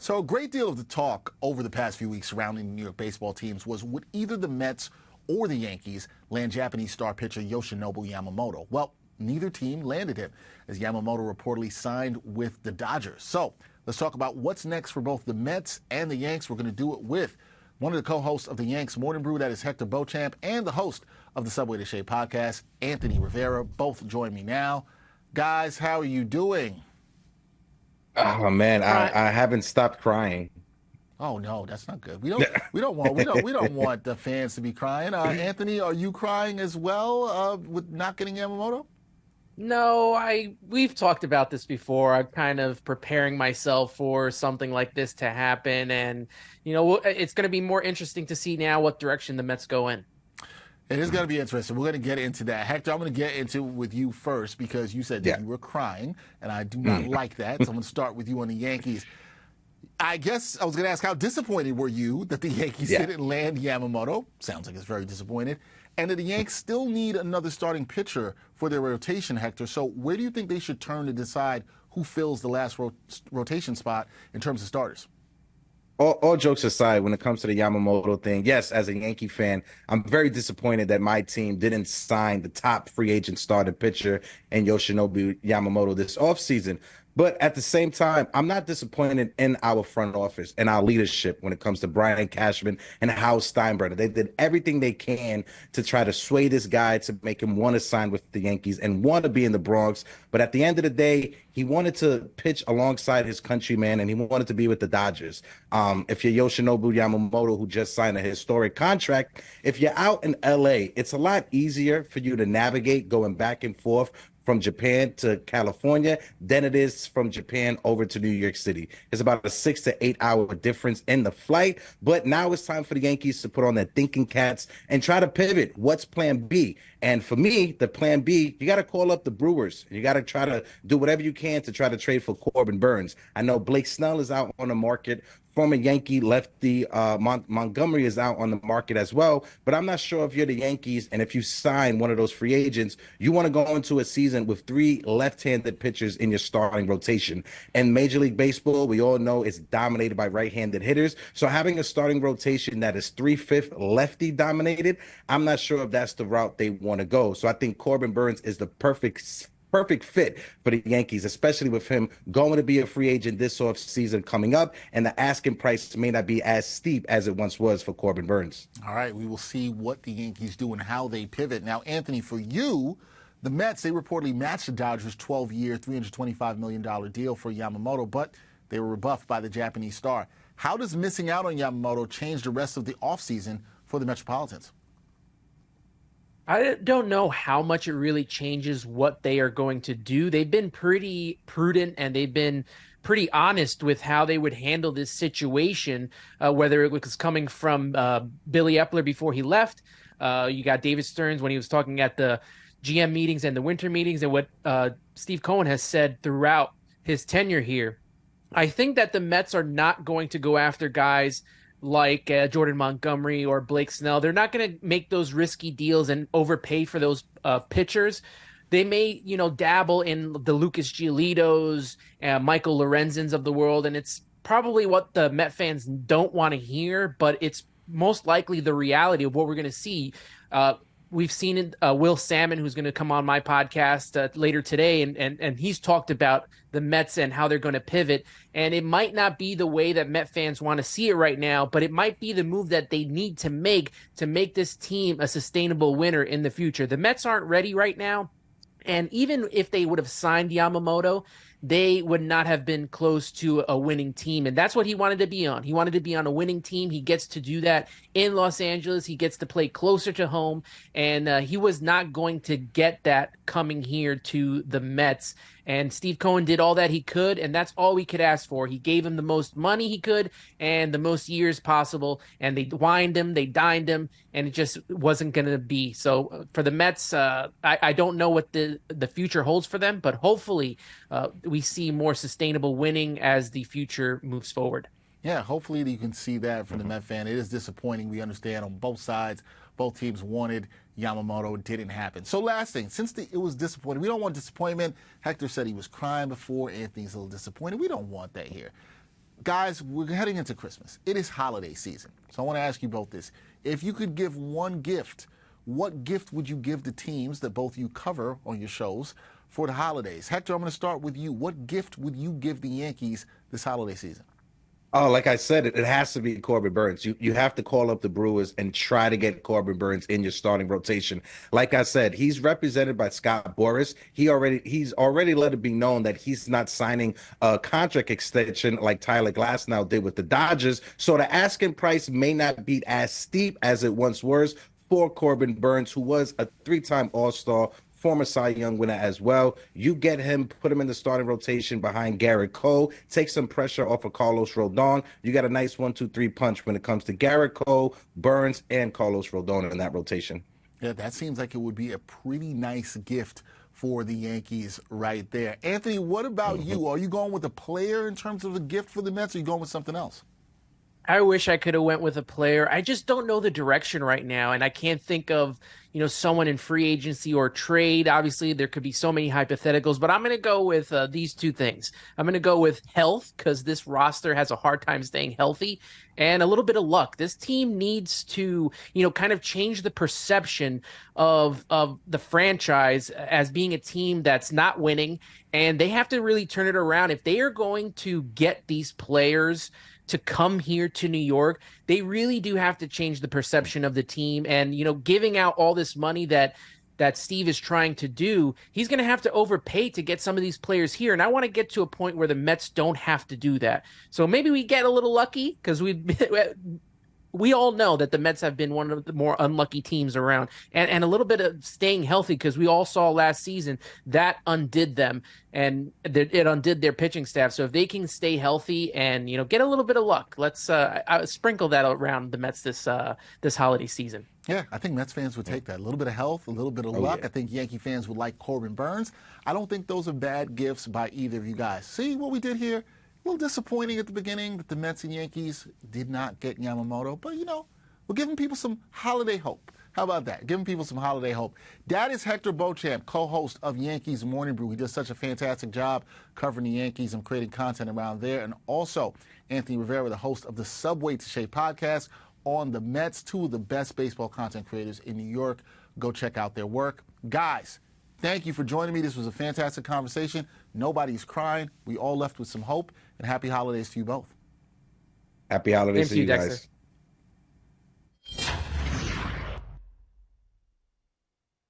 So a great deal of the talk over the past few weeks surrounding the New York baseball teams was would either the Mets or the Yankees land Japanese star pitcher Yoshinobu Yamamoto? Well, neither team landed him, as Yamamoto reportedly signed with the Dodgers. So let's talk about what's next for both the Mets and the Yanks. We're going to do it with one of the co-hosts of the Yanks Morning Brew, that is Hector Beauchamp, and the host of the Subway to Shea podcast, Anthony Rivera. Both join me now. Guys, how are you doing? Oh man, I haven't stopped crying. Oh no, that's not good. We don't want the fans to be crying. Anthony, are you crying as well with not getting Yamamoto? No, we've talked about this before. I'm kind of preparing myself for something like this to happen, and it's going to be more interesting to see now what direction the Mets go in. It is going to be interesting. We're going to get into that. Hector, I'm going to get into it with you first because you said that you were crying, and I do not like that. So I'm going to start with you on the Yankees. I guess I was going to ask, how disappointed were you that the Yankees didn't land Yamamoto? Sounds like it's very disappointed. And that the Yanks still need another starting pitcher for their rotation, Hector. So where do you think they should turn to decide who fills the last rotation spot in terms of starters? All jokes aside, when it comes to the Yamamoto thing, yes, as a Yankee fan, I'm very disappointed that my team didn't sign the top free agent starting pitcher in Yoshinobu Yamamoto this offseason. But at the same time, I'm not disappointed in our front office and our leadership when it comes to Brian Cashman and Hal Steinbrenner. They did everything they can to try to sway this guy to make him want to sign with the Yankees and want to be in the Bronx. But at the end of the day, he wanted to pitch alongside his countryman, and he wanted to be with the Dodgers. If you're Yoshinobu Yamamoto, who just signed a historic contract, if you're out in LA, it's a lot easier for you to navigate going back and forth from Japan to California than it is from Japan over to New York City. It's about a 6 to 8 hour difference in the flight. But now it's time for the Yankees to put on their thinking caps and try to pivot. What's plan B? And for me, the plan B, you got to call up the Brewers. You got to try to do whatever you can to try to trade for Corbin Burns. I know Blake Snell is out on the market. Former Yankee lefty Montgomery is out on the market as well. But I'm not sure if you're the Yankees and if you sign one of those free agents, you want to go into a season with 3 left-handed pitchers in your starting rotation. In Major League Baseball, we all know it's dominated by right-handed hitters. So having a starting rotation that is 3/5 lefty dominated, I'm not sure if that's the route they want to go. So I think Corbin Burns is the perfect fit for the Yankees, especially with him going to be a free agent this offseason coming up, and the asking price may not be as steep as it once was for Corbin Burns. All right, we will see what the Yankees do and how they pivot. Now, Anthony, for you, the Mets, they reportedly matched the Dodgers' 12-year, $325 million deal for Yamamoto, but they were rebuffed by the Japanese star. How does missing out on Yamamoto change the rest of the offseason for the Metropolitans? I don't know how much it really changes what they are going to do. They've been pretty prudent and they've been pretty honest with how they would handle this situation, whether it was coming from Billy Epler before he left. You got David Stearns when he was talking at the GM meetings and the winter meetings, and what Steve Cohen has said throughout his tenure here. I think that the Mets are not going to go after guys like Jordan Montgomery or Blake Snell. They're not going to make those risky deals and overpay for those pitchers. They may, dabble in the Lucas Giolito's and Michael Lorenzens of the world, and it's probably what the Met fans don't want to hear, but it's most likely the reality of what we're going to see. We've seen Will Salmon, who's going to come on my podcast later today, and he's talked about the Mets and how they're going to pivot. And it might not be the way that Met fans want to see it right now, but it might be the move that they need to make this team a sustainable winner in the future. The Mets aren't ready right now. And even if they would have signed Yamamoto, they would not have been close to a winning team. And that's what he wanted to be on. He wanted to be on a winning team. He gets to do that in Los Angeles. He gets to play closer to home. And he was not going to get that coming here to the Mets. And Steve Cohen did all that he could, and that's all we could ask for. He gave him the most money he could and the most years possible, and they wined him, they dined him, and it just wasn't going to be. So for the Mets, I don't know what the future holds for them, but hopefully we see more sustainable winning as the future moves forward. Yeah, hopefully you can see that from the Met fan. It is disappointing. We understand on both sides. Both teams wanted Yamamoto. It didn't happen. So last thing, since it was disappointing, we don't want disappointment. Hector said he was crying before. Anthony's a little disappointed. We don't want that here. Guys, we're heading into Christmas. It is holiday season. So I want to ask you both this. If you could give one gift, what gift would you give the teams that both you cover on your shows for the holidays? Hector, I'm going to start with you. What gift would you give the Yankees this holiday season? Oh, like I said, it has to be Corbin Burns. You have to call up the Brewers and try to get Corbin Burns in your starting rotation. Like I said, he's represented by Scott Boras. He's already let it be known that he's not signing a contract extension like Tyler Glasnow did with the Dodgers. So the asking price may not be as steep as it once was for Corbin Burns, who was a three-time All-Star, former Cy Young winner as well. You get him, put him in the starting rotation behind Garrett Cole, take some pressure off of Carlos Rodon. You got a nice 1-2-3 punch when it comes to Garrett Cole, Burns, and Carlos Rodon in that rotation. Yeah, that seems like it would be a pretty nice gift for the Yankees right there. Anthony, what about you? Are you going with a player in terms of a gift for the Mets, or are you going with something else? I wish I could have went with a player. I just don't know the direction right now, and I can't think of, someone in free agency or trade. Obviously, there could be so many hypotheticals, but I'm going to go with these two things. I'm going to go with health, because this roster has a hard time staying healthy, and a little bit of luck. This team needs to, kind of change the perception of the franchise as being a team that's not winning, and they have to really turn it around. If they are going to get these players to come here to New York, they really do have to change the perception of the team. And, giving out all this money that Steve is trying to do, he's going to have to overpay to get some of these players here. And I want to get to a point where the Mets don't have to do that. So maybe we get a little lucky, because we all know that the Mets have been one of the more unlucky teams around, and a little bit of staying healthy, because we all saw last season that undid them, and it undid their pitching staff. So if they can stay healthy and, get a little bit of luck, let's sprinkle that around the Mets this holiday season. Yeah, I think Mets fans would take that. A little bit of health, a little bit of luck. Yeah. I think Yankee fans would like Corbin Burns. I don't think those are bad gifts by either of you guys. See what we did here? A little disappointing at the beginning that the Mets and Yankees did not get Yamamoto, but we're giving people some holiday hope. How about that? Giving people some holiday hope. That is Hector Beauchamp, co-host of Yankees Morning Brew. He does such a fantastic job covering the Yankees and creating content around there. And also Anthony Rivera, the host of the Subway to Shea podcast on the Mets, two of the best baseball content creators in New York. Go check out their work. Guys, thank you for joining me. This was a fantastic conversation. Nobody's crying. We all left with some hope. And happy holidays to you both. Happy holidays to you guys. Dexter.